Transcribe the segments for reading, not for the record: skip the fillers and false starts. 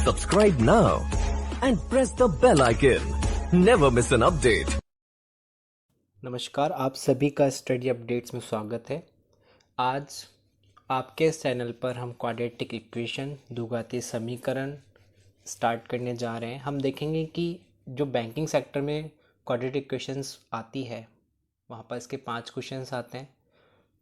Subscribe now and press the bell icon. Never miss an update. नमस्कार, आप सभी का स्टडी अपडेट्स में स्वागत है। आज आपके इस चैनल पर हम क्वाड्रेटिक इक्वेशन द्विघातीय समीकरण स्टार्ट करने जा रहे हैं। हम देखेंगे कि जो बैंकिंग सेक्टर में क्वाड्रेटिक इक्वेशंस आती है वहाँ पर इसके 5 क्वेश्चंस आते हैं।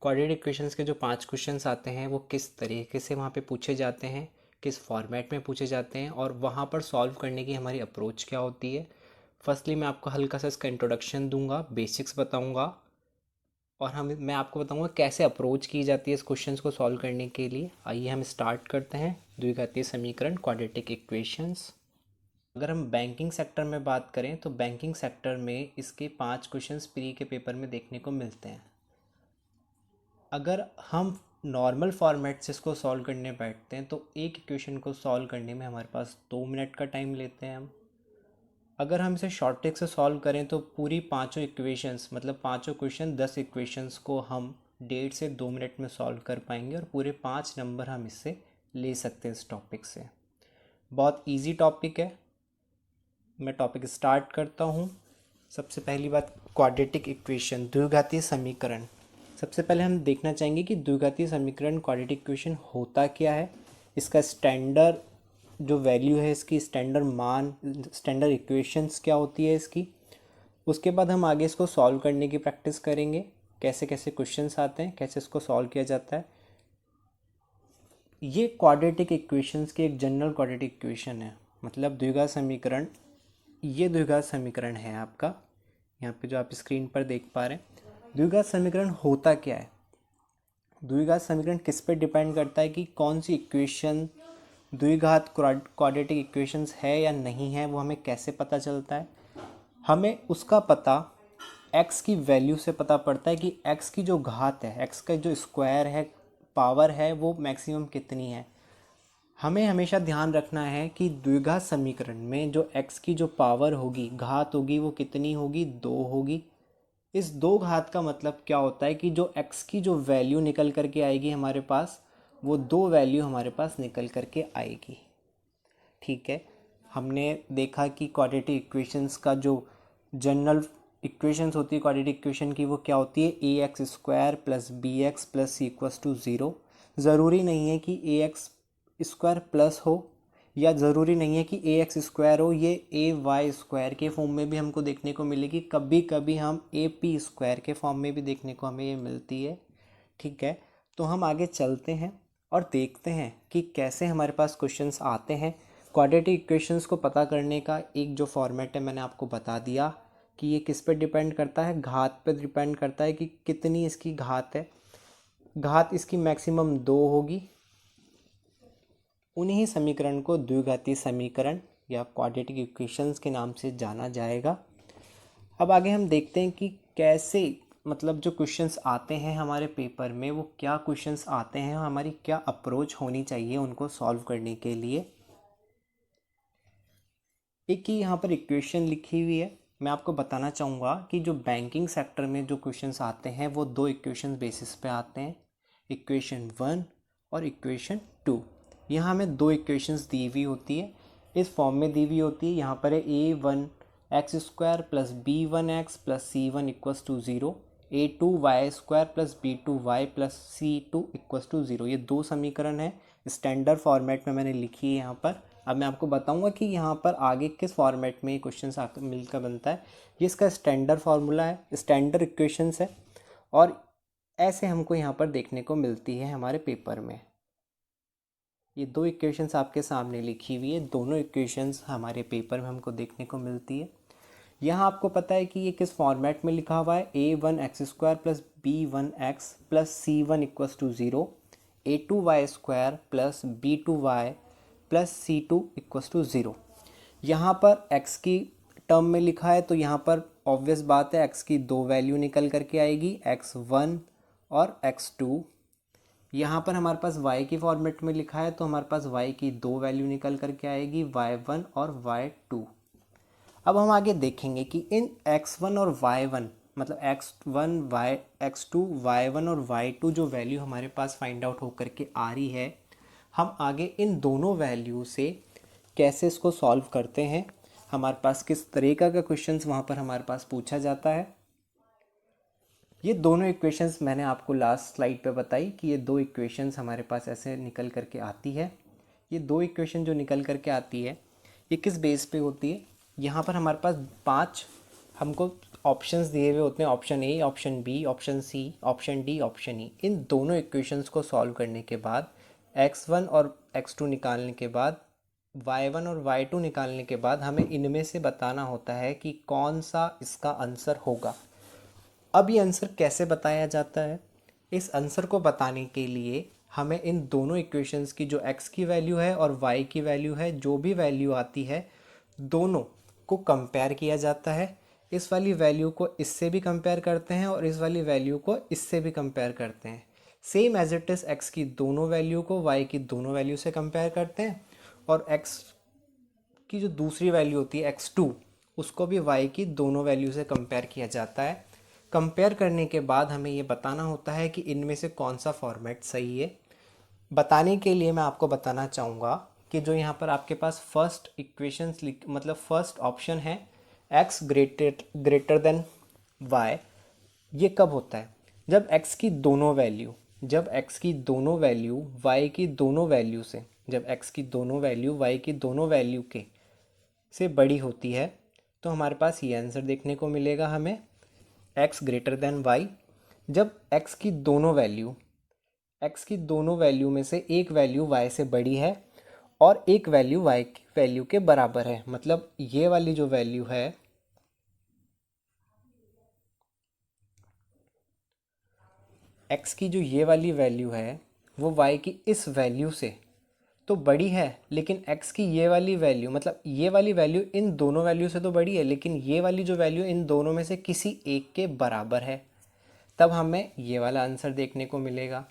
क्वाड्रेटिक इक्वेशंस के जो 5 क्वेश्चंस आते हैं वो किस तरीके से वहाँ पे पूछे जाते हैं, किस फॉर्मेट में पूछे जाते हैं और वहाँ पर सॉल्व करने की हमारी अप्रोच क्या होती है। फर्स्टली मैं आपको हल्का सा इसका इंट्रोडक्शन दूंगा, बेसिक्स बताऊंगा और मैं आपको बताऊंगा कैसे अप्रोच की जाती है इस क्वेश्चंस को सॉल्व करने के लिए। आइए हम स्टार्ट करते हैं द्विघातीय समीकरण क्वाड्रेटिक इक्वेशंस। अगर हम बैंकिंग सेक्टर में बात करें तो बैंकिंग सेक्टर में इसके 5 क्वेश्चंस प्री के पेपर में देखने को मिलते हैं। अगर हम नॉर्मल फॉर्मेट से इसको सॉल्व करने बैठते हैं तो एक इक्वेशन को सॉल्व करने में हमारे पास 2 मिनट का टाइम लेते हैं हम। अगर हम इसे शॉर्ट ट्रिक से सॉल्व करें तो पूरी पांचों इक्वेशंस मतलब पांचों क्वेश्चन 10 इक्वेशंस को हम 1.5 से 2 मिनट में सॉल्व कर पाएंगे और पूरे 5 नंबर हम इससे ले सकते हैं इस टॉपिक से। बहुत इजी टॉपिक है। मैं टॉपिक स्टार्ट करता हूँ। सबसे पहली बात, क्वाड्रेटिक इक्वेशन द्विघातीय समीकरण। सबसे पहले हम देखना चाहेंगे कि द्विघातीय समीकरण क्वाड्रेटिक इक्वेशन होता क्या है, इसका स्टैंडर्ड जो वैल्यू है, इसकी स्टैंडर्ड मान, स्टैंडर्ड इक्वेशंस क्या होती है इसकी। उसके बाद हम आगे इसको सॉल्व करने की प्रैक्टिस करेंगे, कैसे कैसे क्वेश्चंस आते हैं, कैसे इसको सॉल्व किया जाता है। ये क्वाड्रेटिक इक्वेशंस की एक जनरल क्वाड्रेटिक इक्वेशन है, मतलब द्विघात समीकरण। ये द्विघात समीकरण है आपका, यहाँ पे जो आप स्क्रीन पर देख पा रहे हैं। द्विघात समीकरण होता क्या है, द्विघात समीकरण किस पे डिपेंड करता है कि कौन सी इक्वेशन द्विघात क्वाड्रेटिक इक्वेशंस है या नहीं है, वो हमें कैसे पता चलता है। हमें उसका पता x की वैल्यू से पता पड़ता है कि x की जो घात है, x का जो स्क्वायर है, पावर है, वो मैक्सिमम कितनी है। हमें हमेशा ध्यान रखना है कि द्विघात समीकरण में जो x की जो पावर होगी, घात होगी, वो कितनी होगी, 2 होगी। इस 2 घात का मतलब क्या होता है कि जो x की जो वैल्यू निकल करके आएगी हमारे पास, वो 2 वैल्यू हमारे पास निकल करके आएगी। ठीक है, हमने देखा कि क्वाड्रेटिक इक्वेशंस का जो जनरल इक्वेशंस होती है क्वाड्रेटिक इक्वेशन की, वो क्या होती है, A X square plus B X plus C equals to 0। ज़रूरी नहीं है कि ए एक्स स्क्वायर प्लस हो या ज़रूरी नहीं है कि ए एक्स स्क्वायर हो, ये ए वाई स्क्वायर के फॉर्म में भी हमको देखने को मिलेगी। कभी कभी हम ए पी स्क्वायर के फॉर्म में भी देखने को हमें ये मिलती है। ठीक है, तो हम आगे चलते हैं और देखते हैं कि कैसे हमारे पास क्वेश्चंस आते हैं। क्वाड्रेटिक इक्वेशंस को पता करने का एक जो फॉर्मेट है मैंने आपको बता दिया कि ये किस पे डिपेंड करता है, घात पे डिपेंड करता है कि कितनी इसकी घात है। घात इसकी मैक्सिमम 2 होगी। उन्हीं समीकरण को द्विघातीय समीकरण या क्वाड्रेटिक इक्वेशंस के नाम से जाना जाएगा। अब आगे हम देखते हैं कि कैसे, मतलब जो क्वेश्चंस आते हैं हमारे पेपर में, वो क्या क्वेश्चंस आते हैं, हमारी क्या अप्रोच होनी चाहिए उनको सॉल्व करने के लिए। एक ही यहाँ पर इक्वेशन लिखी हुई है। मैं आपको बताना चाहूँगा कि जो बैंकिंग सेक्टर में जो क्वेश्चंस आते हैं वो 2 इक्वेशन बेसिस पे आते हैं, इक्वेशन 1 और इक्वेशन 2। यहाँ हमें 2 इक्वेशंस दी हुई होती है, इस फॉर्म में दी हुई होती है। यहाँ पर है a1x² plus b1x plus c1 equals to 0, a2y² plus b2y plus c2 equals to 0। ये 2 समीकरण है, स्टैंडर्ड फॉर्मेट में मैंने लिखी है यहाँ पर। अब मैं आपको बताऊंगा कि यहाँ पर आगे किस फॉर्मेट में ये क्वेश्चन आकर मिलकर बनता है। ये इसका स्टैंडर्ड फार्मूला है, स्टैंडर्ड इक्वेशंस है और ऐसे हमको यहाँ पर देखने को मिलती है हमारे पेपर में। ये 2 इक्वेशंस आपके सामने लिखी हुई है, दोनों इक्वेशंस हमारे पेपर में हमको देखने को मिलती है। यहाँ आपको पता है कि ये किस फॉर्मेट में लिखा हुआ है, a1x² plus b1x plus c1 equals to 0, a2y² plus b2y plus c2 equals to 0। यहाँ पर x की टर्म में लिखा है तो यहाँ पर ऑब्वियस बात है x की 2 वैल्यू निकल करके आएगी, x1 और x2। यहाँ पर हमारे पास y की फॉर्मेट में लिखा है तो हमारे पास y की 2 वैल्यू निकल करके आएगी, y1 और y2। अब हम आगे देखेंगे कि इन x1 और y1 मतलब x2 y1 और y2 जो वैल्यू हमारे पास फाइंड आउट होकर के आ रही है, हम आगे इन दोनों वैल्यू से कैसे इसको सॉल्व करते हैं, हमारे पास किस तरीक़ा का क्वेश्चंस वहाँ पर हमारे पास पूछा जाता है। ये दोनों इक्वेशंस मैंने आपको लास्ट स्लाइड पे बताई कि ये दो इक्वेशंस हमारे पास ऐसे निकल करके आती है। ये दो इक्वेशन जो निकल करके आती है ये किस बेस पे होती है, यहाँ पर हमारे पास 5 हमको ऑप्शंस दिए हुए होते हैं, option A, option B, option C, option D, option E. इन दोनों इक्वेशंस को सॉल्व करने के बाद x1 और x2 निकालने के बाद y1 और y2 निकालने के बाद हमें इनमें से बताना होता है कि कौन सा इसका आंसर होगा। अब ये आंसर कैसे बताया जाता है, इस आंसर को बताने के लिए हमें इन दोनों इक्वेशंस की जो x की वैल्यू है और y की वैल्यू है, जो भी वैल्यू आती है दोनों को कंपेयर किया जाता है। इस वाली वैल्यू को इससे भी कंपेयर करते हैं और इस वाली वैल्यू को इससे भी कंपेयर करते हैं। Same as it is x की दोनों वैल्यू को y की दोनों वैल्यू से कंपेयर करते हैं और x की जो दूसरी वैल्यू होती है x2 उसको भी y की दोनों वैल्यू से कंपेयर किया जाता है। कंपेयर करने के बाद हमें ये बताना होता है कि इनमें से कौन सा फॉर्मेट सही है। बताने के लिए मैं आपको बताना चाहूँगा कि जो यहाँ पर आपके पास फर्स्ट इक्वेशंस मतलब फर्स्ट ऑप्शन है x ग्रेटर देन y, ये कब होता है, जब x की दोनों वैल्यू y की दोनों वैल्यू से, जब x की दोनों वैल्यू y की दोनों वैल्यू के से बड़ी होती है तो हमारे पास ये आंसर देखने को मिलेगा हमें x ग्रेटर देन y। जब x की दोनों वैल्यू में से एक वैल्यू y से बड़ी है और एक वैल्यू y की वैल्यू के बराबर है, मतलब ये वाली जो वैल्यू है x की जो ये वाली वैल्यू है वो y की इस वैल्यू से तो बड़ी है, लेकिन x की ये वाली वैल्यू मतलब ये वाली वैल्यू इन दोनों वैल्यू से तो बड़ी है, लेकिन ये वाली जो वैल्यू इन दोनों में से किसी एक के बराबर है, तब हमें ये वाला आंसर देखने को मिलेगा।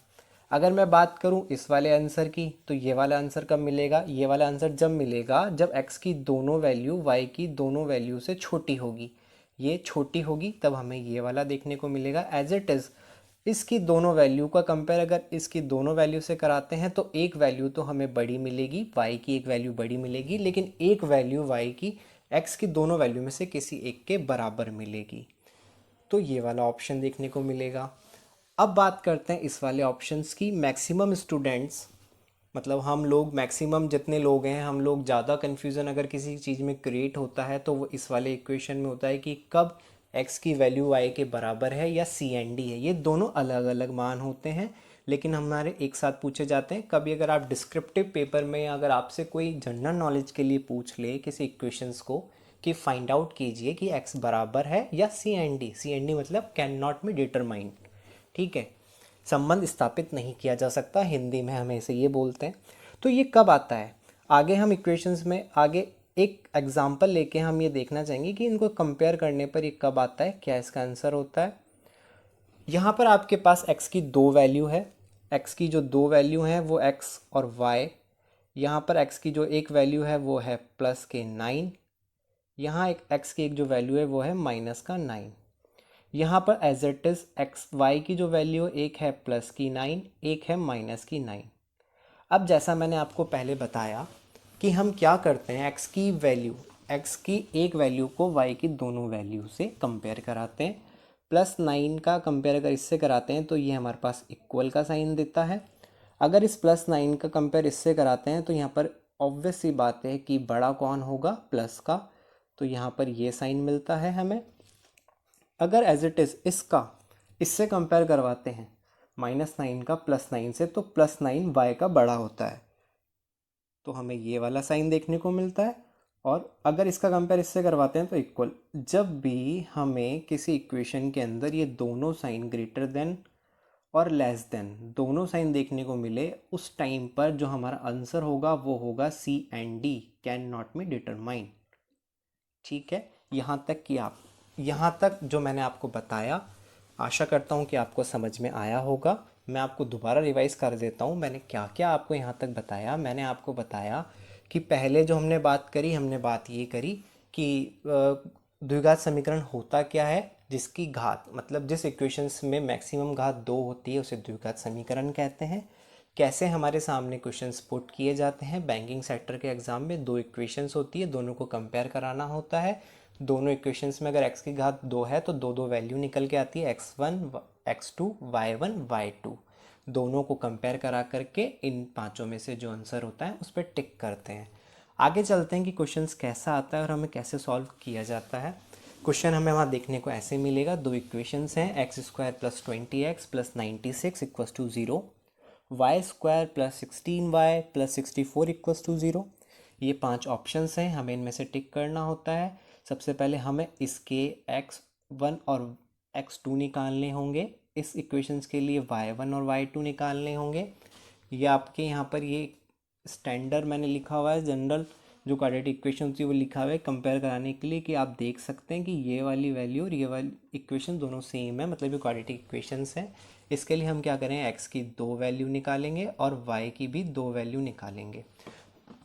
अगर मैं बात करूं इस वाले आंसर की तो ये वाला आंसर कब मिलेगा, ये वाला आंसर जब मिलेगा जब x की दोनों वैल्यू y की दोनों वैल्यू से छोटी होगी। ये छोटी होगी तब हमें ये वाला देखने को मिलेगा। एज इट इज़ इसकी दोनों वैल्यू का कंपेयर अगर इसकी दोनों वैल्यू से कराते हैं तो एक वैल्यू तो हमें बड़ी मिलेगी, y की एक वैल्यू बड़ी मिलेगी, लेकिन एक वैल्यू y की x की दोनों वैल्यू में से किसी एक के बराबर मिलेगी, तो ये वाला ऑप्शन देखने को मिलेगा। अब बात करते हैं इस वाले ऑप्शंस की। मैक्सिमम स्टूडेंट्स मतलब हम लोग मैक्सिमम जितने लोग हैं हम लोग ज़्यादा कन्फ्यूज़न अगर किसी चीज़ में क्रिएट होता है तो वो इस वाले इक्वेशन में होता है कि कब x की वैल्यू y के बराबर है या c एंड d है। ये दोनों अलग अलग मान होते हैं लेकिन हमारे एक साथ पूछे जाते हैं। कभी अगर आप डिस्क्रिप्टिव पेपर में अगर आपसे कोई जनरल नॉलेज के लिए पूछ ले किसी इक्वेशंस को कि फाइंड आउट कीजिए कि x बराबर है या c एंड d मतलब कैन नॉट बी डिटरमाइंड, ठीक है, संबंध स्थापित नहीं किया जा सकता, हिंदी में हम इसे ये बोलते हैं। तो ये कब आता है, आगे हम इक्वेशंस में आगे एक एग्जांपल लेके हम ये देखना चाहेंगे कि इनको कंपेयर करने पर ये कब आता है, क्या इसका आंसर होता है। यहाँ पर आपके पास x की दो वैल्यू है, x की जो दो वैल्यू हैं वो x और y। यहाँ पर x की जो एक वैल्यू है वो है प्लस के 9, यहाँ एक x की एक जो वैल्यू है वो है माइनस का 9। यहाँ पर as it is x y की जो वैल्यू एक है प्लस की 9, एक है माइनस की 9। अब जैसा मैंने आपको पहले बताया कि हम क्या करते हैं, एक्स की एक वैल्यू को वाई की दोनों वैल्यू से कंपेयर कराते हैं। प्लस 9 का कंपेयर अगर इससे कराते हैं तो ये हमारे पास इक्वल का साइन देता है। अगर इस प्लस 9 का कंपेयर इससे कराते हैं तो यहाँ पर ऑब्वियस सी बात है कि बड़ा कौन होगा, प्लस का, तो यहाँ पर ये साइन मिलता है हमें। अगर एज इट इज़ इससे कंपेयर करवाते हैं -9 का +9 से तो +9 y का बड़ा होता है, तो हमें ये वाला साइन देखने को मिलता है। और अगर इसका कंपेयर इससे करवाते हैं तो इक्वल। जब भी हमें किसी इक्वेशन के अंदर ये दोनों साइन ग्रेटर देन और लेस देन दोनों साइन देखने को मिले उस टाइम पर जो हमारा आंसर होगा वो होगा C and D can not be determine, ठीक है। यहाँ तक जो मैंने आपको बताया आशा करता हूँ कि आपको समझ में आया होगा। मैं आपको दोबारा रिवाइज कर देता हूँ मैंने क्या क्या आपको यहाँ तक बताया। मैंने आपको बताया कि पहले जो हमने बात ये करी कि द्विघात समीकरण होता क्या है, जिसकी घात मतलब जिस इक्वेशंस में मैक्सिमम घात 2 होती है उसे द्विघात समीकरण कहते हैं। कैसे हमारे सामने क्वेश्चंस पुट किए जाते हैं। बैंकिंग सेक्टर के एग्जाम में दो इक्वेशंस होती है, दोनों को कंपेयर कराना होता है। दोनों इक्वेशंस में अगर x की घात 2 है तो दो दो वैल्यू निकल के आती है, x1 x2 y1 y2। दोनों को कंपेयर करा करके इन पांचों में से जो आंसर होता है उस पर टिक करते हैं। आगे चलते हैं कि क्वेश्चंस कैसा आता है और हमें कैसे सॉल्व किया जाता है। क्वेश्चन हमें वहाँ देखने को ऐसे मिलेगा, दो इक्वेशंस हैं, x² + 20x + 96 = 0, y² + 16y + 64 = 0। ये 5 ऑप्शंस हैं, हमें इनमें से टिक करना होता है। सबसे पहले हमें इसके x1 और x2 निकालने होंगे, इस इक्वेशंस के लिए y1 और y2 निकालने होंगे। ये आपके यहाँ पर ये स्टैंडर्ड मैंने लिखा हुआ है, जनरल जो क्वाड्रेटिक इक्वेशन होती है वो लिखा हुआ है कंपेयर कराने के लिए, कि आप देख सकते हैं कि ये वाली वैल्यू और ये वाली इक्वेशन दोनों सेम है, मतलब ये क्वाड्रेटिक इक्वेशंस हैं। इसके लिए हम क्या करें, x की 2 वैल्यू निकालेंगे और y की भी 2 वैल्यू निकालेंगे।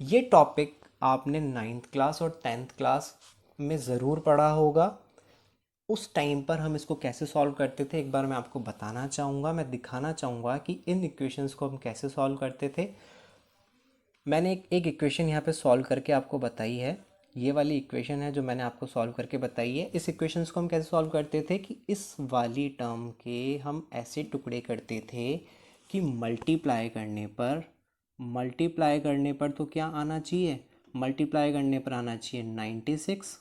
ये टॉपिक आपने 9th क्लास और 10th क्लास में ज़रूर पढ़ा होगा। उस टाइम पर हम इसको कैसे सॉल्व करते थे एक बार मैं आपको बताना चाहूँगा, मैं दिखाना चाहूँगा कि इन इक्वेशंस को हम कैसे सॉल्व करते थे। मैंने एक इक्वेशन यहाँ पे सॉल्व करके आपको बताई है, ये वाली इक्वेशन है जो मैंने आपको सॉल्व करके बताई है। इस इक्वेशंस को हम कैसे सॉल्व करते थे कि इस वाली टर्म के हम ऐसे टुकड़े करते थे कि मल्टीप्लाई करने पर तो क्या आना चाहिए, मल्टीप्लाई करने पर आना चाहिए 96,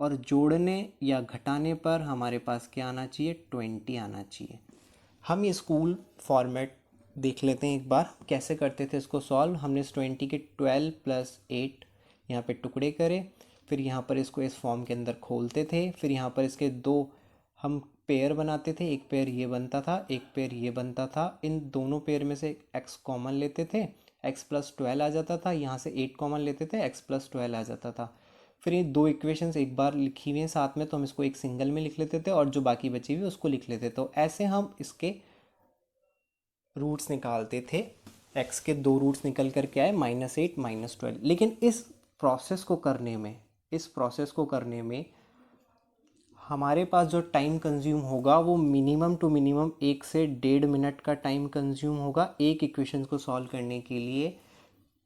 और जोड़ने या घटाने पर हमारे पास क्या आना चाहिए, 20 आना चाहिए। हम ये स्कूल फॉर्मेट देख लेते हैं एक बार, कैसे करते थे इसको सॉल्व। हमने इस 20 के 12 + 8 यहाँ पे टुकड़े करे, फिर यहाँ पर इसको इस फॉर्म के अंदर खोलते थे, फिर यहाँ पर इसके दो हम पेयर बनाते थे, एक पेयर ये बनता था, एक पेयर ये बनता था। इन दोनों पेयर में से x कॉमन लेते थे, x + 12 आ जाता था, यहाँ से 8 कॉमन लेते थे, x + 12 आ जाता था। फिर ये दो इक्वेशंस एक बार लिखी हुई हैं साथ में, तो हम इसको एक सिंगल में लिख लेते थे और जो बाकी बची हुई उसको लिख लेते थे। तो ऐसे हम इसके रूट्स निकालते थे। x के दो रूट्स निकल कर के आए, -8 -12। लेकिन इस प्रोसेस को करने में हमारे पास जो टाइम कंज्यूम होगा वो मिनिमम टू मिनिमम 1 से 1.5 मिनट का टाइम कंज्यूम होगा एक इक्वेशन को सॉल्व करने के लिए।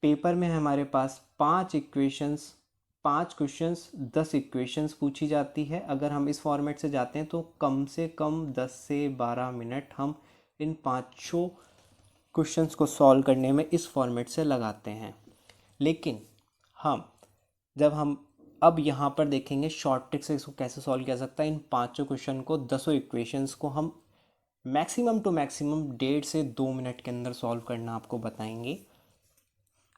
पेपर में हमारे पास 5 क्वेश्चंस 10 इक्वेशंस पूछी जाती है। अगर हम इस फॉर्मेट से जाते हैं तो कम से कम 10 से 12 मिनट हम इन पाँचों क्वेश्चंस को सॉल्व करने में इस फॉर्मेट से लगाते हैं। लेकिन जब हम अब यहाँ पर देखेंगे शॉर्ट ट्रिक से इसको कैसे सॉल्व किया सकता है। इन पाँचों क्वेश्चन को, 10 इक्वेशंस को हम मैक्सिमम टू मैक्सिमम 1.5 से 2 मिनट के अंदर सॉल्व करना आपको बताएंगे।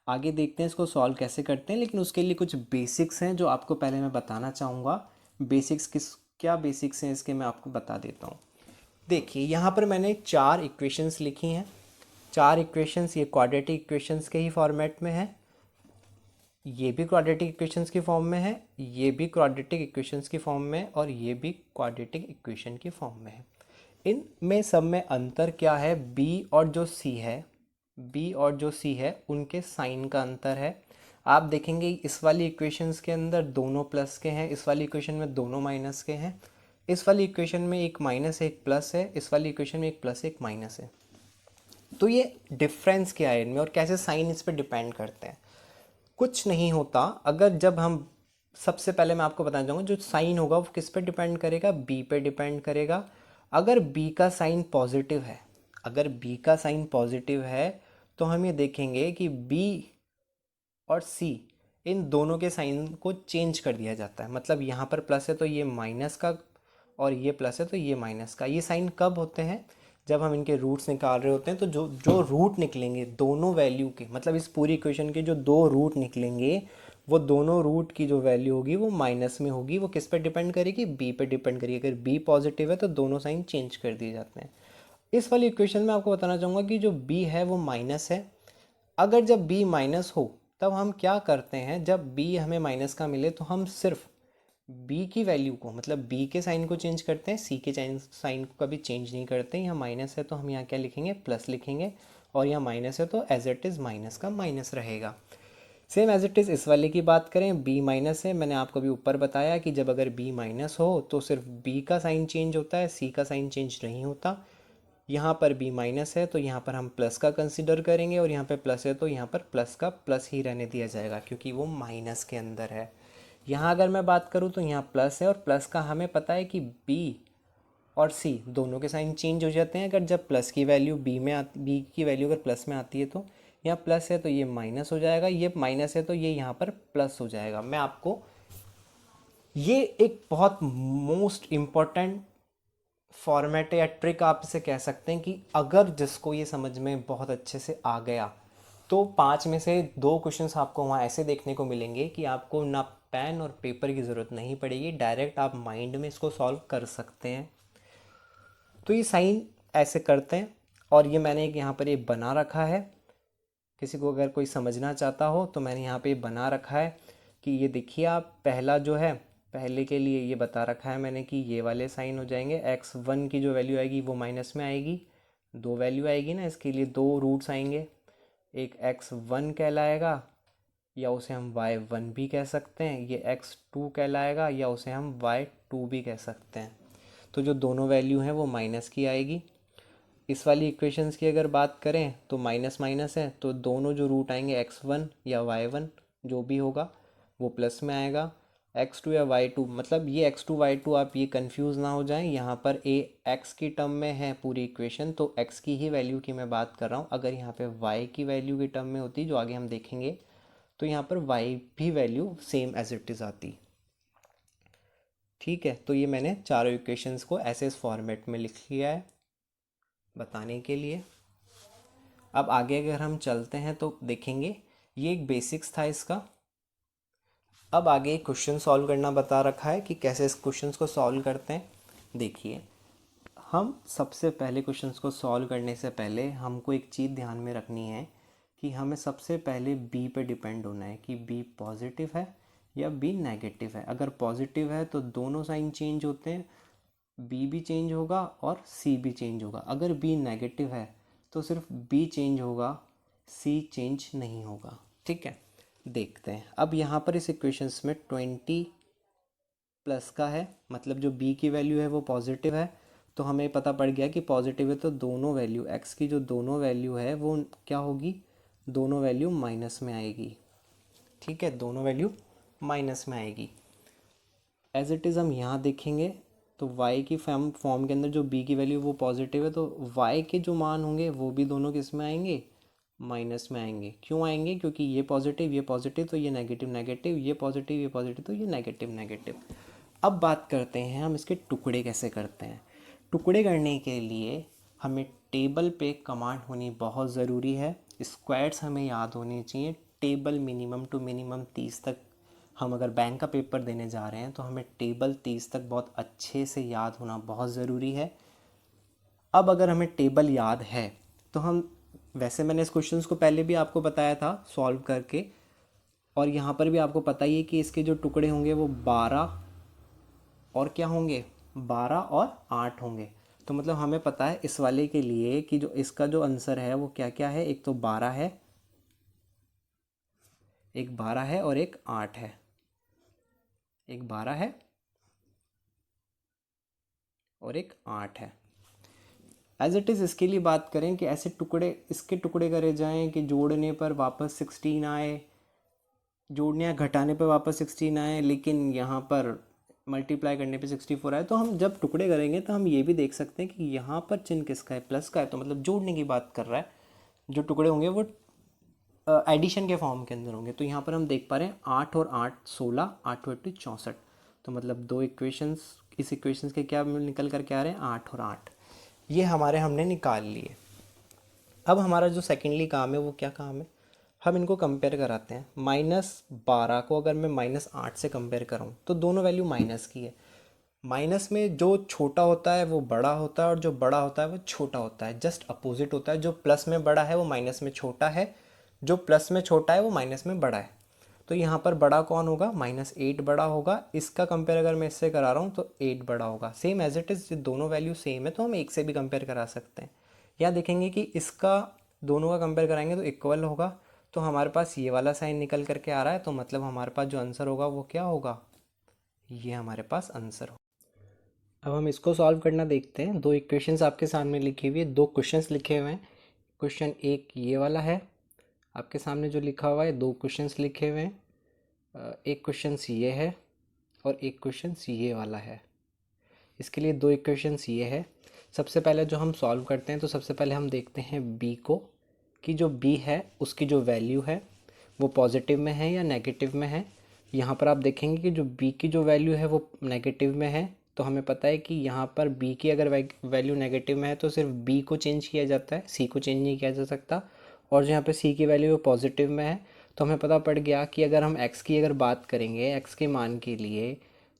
आगे देखते हैं इसको सॉल्व कैसे करते हैं, लेकिन उसके लिए कुछ बेसिक्स हैं जो आपको पहले मैं बताना चाहूँगा। क्या बेसिक्स हैं इसके मैं आपको बता देता हूँ। देखिए यहाँ पर मैंने 4 इक्वेशंस लिखी हैं। 4 इक्वेशंस ये क्वाड्रेटिक इक्वेशंस के ही फॉर्मेट में है, ये भी क्वाड्रेटिक इक्वेशंस की फॉर्म में है, ये भी क्वाड्रेटिक इक्वेशंस की फॉर्म में, और ये भी क्वाड्रेटिक इक्वेशन की फॉर्म में है। इनमें सब में अंतर क्या है, बी और जो सी है उनके साइन का अंतर है। आप देखेंगे इस वाली इक्वेशंस के अंदर दोनों प्लस के हैं, इस वाली इक्वेशन में दोनों माइनस के हैं। इस वाली इक्वेशन में एक माइनस एक प्लस है, इस वाली इक्वेशन में एक प्लस एक माइनस है। तो ये डिफरेंस क्या है इनमें और कैसे साइन इस पर डिपेंड करते हैं। कुछ नहीं होता, जब हम सबसे पहले मैं आपको बताना चाहूँगा जो साइन होगा वो किस पे डिपेंड करेगा, बी पे डिपेंड करेगा। अगर बी का साइन पॉजिटिव है तो हम ये देखेंगे कि बी और सी इन दोनों के साइन को चेंज कर दिया जाता है। मतलब यहाँ पर प्लस है तो ये माइनस का, और ये प्लस है तो ये माइनस का। ये साइन कब होते हैं, जब हम इनके रूट्स निकाल रहे होते हैं। तो जो रूट निकलेंगे दोनों वैल्यू के, मतलब इस पूरी इक्वेशन के जो दो रूट निकलेंगे वो दोनों रूट की जो वैल्यू होगी वो माइनस में होगी। वो किस पर डिपेंड करेगी, बी पे डिपेंड करेगी। अगर बी पॉजिटिव है तो दोनों साइन चेंज कर दिए जाते हैं। इस वाली इक्वेशन में आपको बताना चाहूँगा कि जो बी है वो माइनस है। अगर जब बी माइनस हो तब हम क्या करते हैं, जब बी हमें माइनस का मिले तो हम सिर्फ बी की वैल्यू को, मतलब बी के साइन को चेंज करते हैं, सी के साइन को कभी चेंज नहीं करते। यहाँ माइनस है तो हम यहाँ क्या लिखेंगे, प्लस लिखेंगे, और यहाँ माइनस है तो एज इट इज़ माइनस का माइनस रहेगा। सेम एज इट इज़ इस वाले की बात करें, बी माइनस है, मैंने आपको अभी ऊपर बताया कि अगर बी माइनस हो तो सिर्फ बी का साइन चेंज होता है, सी का साइन चेंज नहीं होता। यहाँ पर b माइनस है तो यहाँ पर हम प्लस का कंसिडर करेंगे, और यहाँ पे प्लस है तो यहाँ पर प्लस का प्लस ही रहने दिया जाएगा क्योंकि वो माइनस के अंदर है। यहाँ अगर मैं बात करूँ तो यहाँ प्लस है, और प्लस का हमें पता है कि b और c दोनों के साइन चेंज हो जाते हैं अगर जब प्लस की वैल्यू b की वैल्यू अगर प्लस में आती है। तो यहाँ प्लस है तो ये माइनस हो जाएगा, ये माइनस है तो ये यहाँ पर प्लस हो जाएगा। मैं आपको ये एक बहुत मोस्ट इम्पॉर्टेंट फॉर्मेट या ट्रिक आप इसे कह सकते हैं कि अगर जिसको ये समझ में बहुत अच्छे से आ गया तो 5 में से 2 क्वेश्चंस आपको वहाँ ऐसे देखने को मिलेंगे कि आपको ना पेन और पेपर की ज़रूरत नहीं पड़ेगी, डायरेक्ट आप माइंड में इसको सॉल्व कर सकते हैं। तो ये साइन ऐसे करते हैं, और ये मैंने एक यहाँ पर ये बना रखा है, किसी को अगर कोई समझना चाहता हो तो मैंने यहाँ पे बना रखा है कि ये देखिए आप, पहला जो है पहले के लिए ये बता रखा है मैंने कि ये वाले साइन हो जाएंगे, x1 की जो वैल्यू आएगी वो माइनस में आएगी, 2 वैल्यू आएगी ना, इसके लिए 2 रूट्स आएंगे, एक x1 कहलाएगा या उसे हम y1 भी कह सकते हैं, ये x2 कहलाएगा या उसे हम y2 भी कह सकते हैं। तो जो दोनों वैल्यू हैं वो माइनस की आएगी। इस वाली इक्वेशंस की अगर बात करें तो माइनस माइनस है तो दोनों जो रूट आएंगे x1 या y1 जो भी होगा वो प्लस में आएगा, x2 या y2 मतलब ये x2 y2 आप ये कंफ्यूज ना हो जाएं, यहाँ पर a x की टर्म में है पूरी इक्वेशन तो x की ही वैल्यू की मैं बात कर रहा हूँ। अगर यहाँ पे y की वैल्यू की टर्म में होती जो आगे हम देखेंगे तो यहाँ पर y भी value same as it is आती। ठीक है, तो ये मैंने चारों इक्वेशंस को ऐसे इस फॉर्मेट में लिख लिया है बताने के लिए। अब आगे अगर हम चलते हैं तो देखेंगे ये एक बेसिक्स था इसका। अब आगे एक क्वेश्चन सॉल्व करना बता रखा है कि कैसे इस क्वेश्चंस को सॉल्व करते हैं। देखिए, हम सबसे पहले क्वेश्चंस को सॉल्व करने से पहले हमको एक चीज़ ध्यान में रखनी है कि हमें सबसे पहले बी पे डिपेंड होना है कि बी पॉजिटिव है या बी नेगेटिव है। अगर पॉजिटिव है तो दोनों साइन चेंज होते हैं, बी भी चेंज होगा और सी भी चेंज होगा। अगर बी नेगेटिव है तो सिर्फ बी चेंज होगा, सी चेंज नहीं होगा। ठीक है, देखते हैं। अब यहाँ पर इस इक्वेशंस में 20 प्लस का है, मतलब जो b की वैल्यू है वो पॉजिटिव है, तो हमें पता पड़ गया कि पॉजिटिव है तो दोनों वैल्यू x की जो दोनों वैल्यू है वो क्या होगी, दोनों वैल्यू माइनस में आएगी। ठीक है, दोनों वैल्यू माइनस में आएगी। एज इट इज़ हम यहाँ देखेंगे तो y की फॉर्म के अंदर जो b की वैल्यू वो पॉजिटिव है तो y के जो मान होंगे वो भी दोनों किस में आएंगे, माइनस में आएंगे। क्यों आएंगे, क्योंकि ये पॉजिटिव तो ये नेगेटिव नेगेटिव, ये पॉजिटिव तो ये नेगेटिव नेगेटिव। अब बात करते हैं हम इसके टुकड़े कैसे करते हैं। टुकड़े करने के लिए हमें टेबल पे कमांड होनी बहुत ज़रूरी है, स्क्वायर्स हमें याद होने चाहिए। टेबल मिनिमम टू मिनिमम 30 तक, हम अगर बैंक का पेपर देने जा रहे हैं तो हमें टेबल 30 तक बहुत अच्छे से याद होना बहुत ज़रूरी है। अब अगर हमें टेबल याद है तो हम, वैसे मैंने इस क्वेश्चंस को पहले भी आपको बताया था सॉल्व करके, और यहाँ पर भी आपको पता ही है कि इसके जो टुकड़े होंगे वो 12 और क्या होंगे, 12 और 8 होंगे। तो मतलब हमें पता है इस वाले के लिए कि जो इसका जो आंसर है वो क्या क्या है, एक तो 12 है, एक 12 है और एक 8 है, एक 12 है और एक 8 है। एज इट इज़ इसके लिए बात करें कि ऐसे टुकड़े, इसके टुकड़े करे जाएं कि जोड़ने पर वापस 16 आए, जोड़ने या घटाने पर वापस 16 आए, लेकिन यहाँ पर मल्टीप्लाई करने पे 64 आए। तो हम जब टुकड़े करेंगे तो हम ये भी देख सकते हैं कि यहाँ पर चिन्ह किसका है, प्लस का है, तो मतलब जोड़ने की बात कर रहा है। जो टुकड़े होंगे वो एडिशन के फॉर्म के अंदर होंगे। तो यहाँ पर हम देख पा रहे हैं 8 और 8 16, 8 और 8 64, तो मतलब दो इक्वेशंस, इस इक्वेशंस के क्या निकल कर के आ रहे हैं, 8 और 8, ये हमारे हमने निकाल लिए। अब हमारा जो सेकेंडली काम है वो क्या काम है, हम इनको कंपेयर कराते हैं। -12 को अगर मैं -8 से कंपेयर करूँ तो दोनों वैल्यू माइनस की है। माइनस में जो छोटा होता है वो बड़ा होता है और जो बड़ा होता है वो छोटा होता है, जस्ट अपोजिट होता है। जो प्लस में बड़ा है वो माइनस में छोटा है, जो प्लस में छोटा है वो माइनस में बड़ा है। तो यहाँ पर बड़ा कौन होगा, -8 बड़ा होगा। इसका कंपेयर अगर मैं इससे करा रहा हूँ तो 8 बड़ा होगा। सेम एज इट इज़, दोनों वैल्यू सेम है तो हम एक से भी कंपेयर करा सकते हैं। या देखेंगे कि इसका दोनों का कंपेयर कराएंगे तो इक्वल होगा, तो हमारे पास ये वाला साइन निकल करके आ रहा है, तो मतलब हमारे पास जो आंसर होगा वो क्या होगा, ये हमारे पास आंसर होगा। अब हम इसको सॉल्व करना देखते हैं। दो इक्वेशंस आपके सामने लिखी हुई है, दो क्वेश्चंस लिखे हुए हैं। क्वेश्चन एक ये वाला है आपके सामने जो लिखा हुआ है, दो क्वेश्चंस लिखे हुए हैं। एक क्वेश्चंस ये है और एक क्वेश्चंस ये वाला है। इसके लिए दो इक्वेशंस ये है। सबसे पहले जो हम सॉल्व करते हैं तो सबसे पहले हम देखते हैं बी को, कि जो बी है उसकी जो वैल्यू है वो पॉजिटिव में है या नेगेटिव में है। यहाँ पर आप देखेंगे कि जो बी की जो वैल्यू है वो नेगेटिव में है, तो हमें पता है कि यहाँ पर बी की अगर वैल्यू नेगेटिव में है तो सिर्फ बी को चेंज किया जाता है, सी को चेंज नहीं किया जा सकता। और जो यहाँ पर सी की वैल्यू पॉजिटिव में है, तो हमें पता पड़ गया कि अगर हम एक्स की अगर बात करेंगे एक्स के मान के लिए,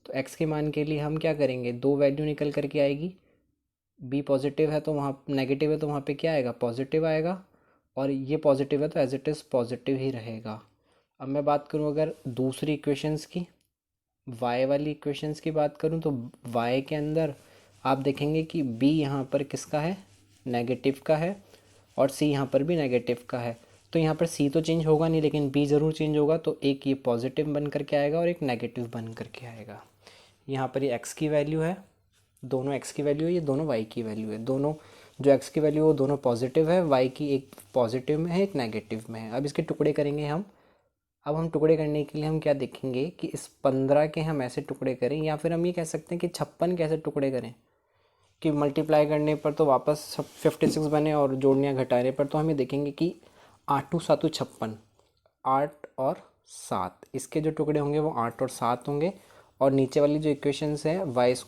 तो एक्स के मान के लिए हम क्या करेंगे, दो वैल्यू निकल करके आएगी। बी पॉजिटिव है तो वहाँ नेगेटिव है तो वहाँ पे क्या आएगा, पॉजिटिव आएगा। और ये पॉजिटिव है तो एज इट इज़ पॉजिटिव ही रहेगा। अब मैं बात करूँ अगर दूसरी इक्वेशंस की, y वाली इक्वेशंस की बात करूँ, तो y के अंदर आप देखेंगे कि b यहाँ पर किसका है, नेगेटिव का है, और c यहाँ पर भी नेगेटिव का है। तो यहाँ पर c तो चेंज होगा नहीं लेकिन b ज़रूर चेंज होगा, तो एक ये पॉजिटिव बन करके आएगा और एक नेगेटिव बन करके आएगा। यहाँ पर ये x की वैल्यू है, दोनों x की वैल्यू है, ये दोनों y की वैल्यू है। दोनों जो x की वैल्यू है वो दोनों पॉजिटिव है, y की एक पॉजिटिव में है एक नेगेटिव में है। अब इसके टुकड़े करेंगे हम। अब हम टुकड़े करने के लिए हम क्या देखेंगे कि इस 15 के हम ऐसे टुकड़े करें, या फिर हम ये कह सकते हैं कि 56 के ऐसे टुकड़े करें कि मल्टीप्लाई करने पर तो वापस 56 बने और जोड़ने या घटाने पर तो हम ये देखेंगे कि 8 सातु 56, 8 और 7, इसके जो टुकड़े होंगे वो 8 और 7 होंगे। और नीचे वाली जो इक्वेशंस है y² -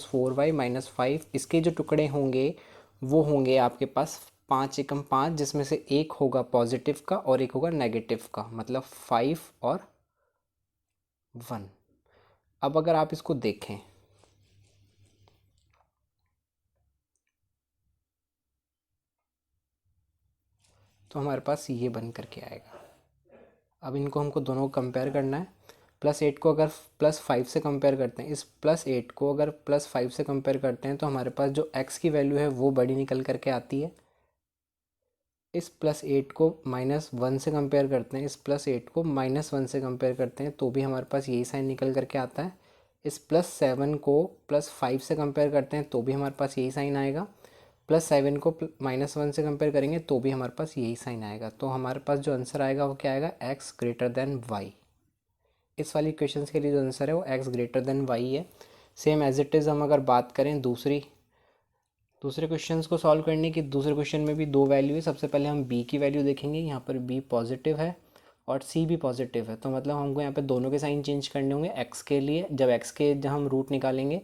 4y - 5, इसके जो टुकड़े होंगे वो होंगे आपके पास 5 एकम 5, जिसमें से एक होगा पॉजिटिव का और एक होगा नेगेटिव का, मतलब 5 और 1। अब अगर आप इसको देखें तो हमारे पास ये बन करके आएगा। अब इनको हमको दोनों को कंपेयर करना है। +8 को अगर +5 से कंपेयर करते हैं, इस +8 को अगर +5 से कंपेयर करते हैं तो हमारे पास जो x की वैल्यू है वो बड़ी निकल करके आती है। इस +8 को -1 से कंपेयर करते हैं, इस +8 को -1 से कंपेयर करते हैं तो भी हमारे पास यही साइन निकल करके आता है। इस +7 को +5 से कंपेयर करते हैं तो भी हमारे पास यही साइन आएगा। +7 को -1 से कंपेयर करेंगे तो भी हमारे पास यही साइन आएगा। तो हमारे पास जो आंसर आएगा वो क्या आएगा, x > y। इस वाली इक्वेशन के लिए जो आंसर है वो x > y है। सेम एज इट इज़ हम अगर बात करें दूसरे क्वेश्चंस को सॉल्व करने की, दूसरे क्वेश्चन में भी दो वैल्यू है। सबसे पहले हम b की वैल्यू देखेंगे, यहाँ पर b पॉजिटिव है और c भी पॉजिटिव है, तो मतलब हमको यहाँ पे दोनों के साइन चेंज करने होंगे। x के लिए जब हम रूट निकालेंगे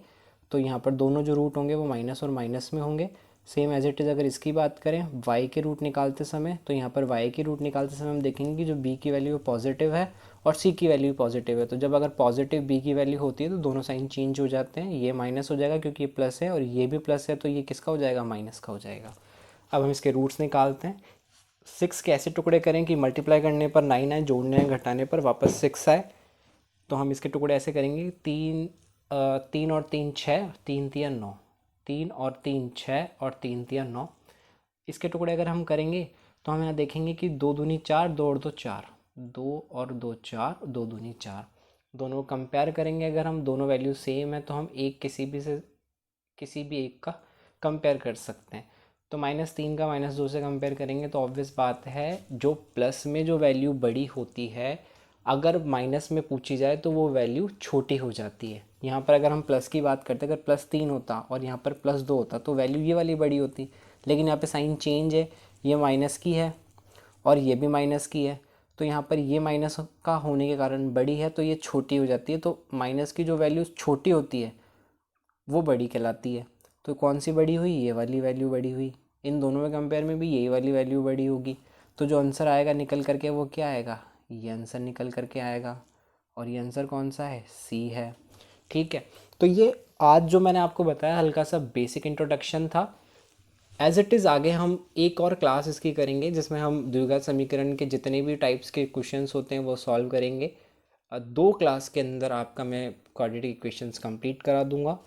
तो यहाँ पर दोनों जो रूट होंगे वो माइनस और माइनस में होंगे। सेम एज इट इज़ अगर इसकी बात करें y के रूट निकालते समय, तो यहाँ पर y के रूट निकालते समय हम देखेंगे कि जो b की वैल्यू पॉजिटिव है और c की वैल्यू पॉजिटिव है। तो जब अगर पॉजिटिव b की वैल्यू होती है तो दोनों साइन चेंज हो जाते हैं, ये माइनस हो जाएगा क्योंकि ये प्लस है और ये भी प्लस है, तो ये किसका हो जाएगा, माइनस का हो जाएगा। अब हम इसके रूट्स निकालते हैं। 6 के ऐसे टुकड़े करें कि मल्टीप्लाई करने पर 9 आए, जोड़ने या घटाने पर वापस 6 आए। तो हम इसके टुकड़े ऐसे करेंगे, 3 और 3 6, 3 3 9, 3 और 3 6 और 3 3 9। इसके टुकड़े अगर हम करेंगे तो हम यहाँ देखेंगे कि 2 दूनी 4, 2 और 2 4, 2 और 2 4, 2 दूनी 4। दोनों को कंपेयर करेंगे, अगर हम दोनों वैल्यू सेम है तो हम एक किसी भी एक का कंपेयर कर सकते हैं। तो -3 का -2 से कंपेयर करेंगे तो ऑब्वियस बात है जो प्लस में जो वैल्यू बड़ी होती है अगर माइनस में पूछी जाए तो वो वैल्यू छोटी हो जाती है। यहाँ पर अगर हम प्लस की बात करते अगर +3 होता और यहाँ पर +2 होता तो वैल्यू ये वाली बड़ी होती, लेकिन यहाँ पे साइन चेंज है, ये माइनस की है और ये भी माइनस की है, तो यहाँ पर ये माइनस का होने के कारण बड़ी है तो ये छोटी हो जाती है। तो माइनस की जो वैल्यू छोटी होती है वो बड़ी कहलाती है। तो कौन सी बड़ी हुई, ये वाली वैल्यू बड़ी हुई। इन दोनों में कंपेयर में भी यही वाली वैल्यू बड़ी होगी। तो जो आंसर आएगा निकल करके वो क्या आएगा, ये आंसर निकल करके आएगा। और ये आंसर कौन सा है, सी है। ठीक है, तो ये आज जो मैंने आपको बताया हल्का सा बेसिक इंट्रोडक्शन था। एज इट इज़ आगे हम एक और क्लास इसकी करेंगे जिसमें हम द्विघात समीकरण के जितने भी टाइप्स के क्वेश्चंस होते हैं वो सॉल्व करेंगे। 2 क्लास के अंदर आपका मैं क्वाड्रेटिक इक्वेशंस कंप्लीट करा दूंगा।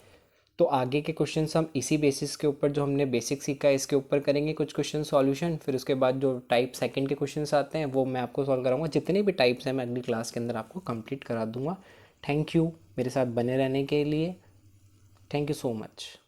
तो आगे के क्वेश्चंस हम इसी बेसिस के ऊपर जो हमने बेसिक सीखा है इसके ऊपर करेंगे कुछ क्वेश्चन सॉल्यूशन। फिर उसके बाद जो टाइप सेकंड के क्वेश्चंस आते हैं वो मैं आपको सॉल्व कराऊंगा। जितने भी टाइप्स हैं मैं अगली क्लास के अंदर आपको कंप्लीट करा दूंगा। थैंक यू मेरे साथ बने रहने के लिए। Thank you so much.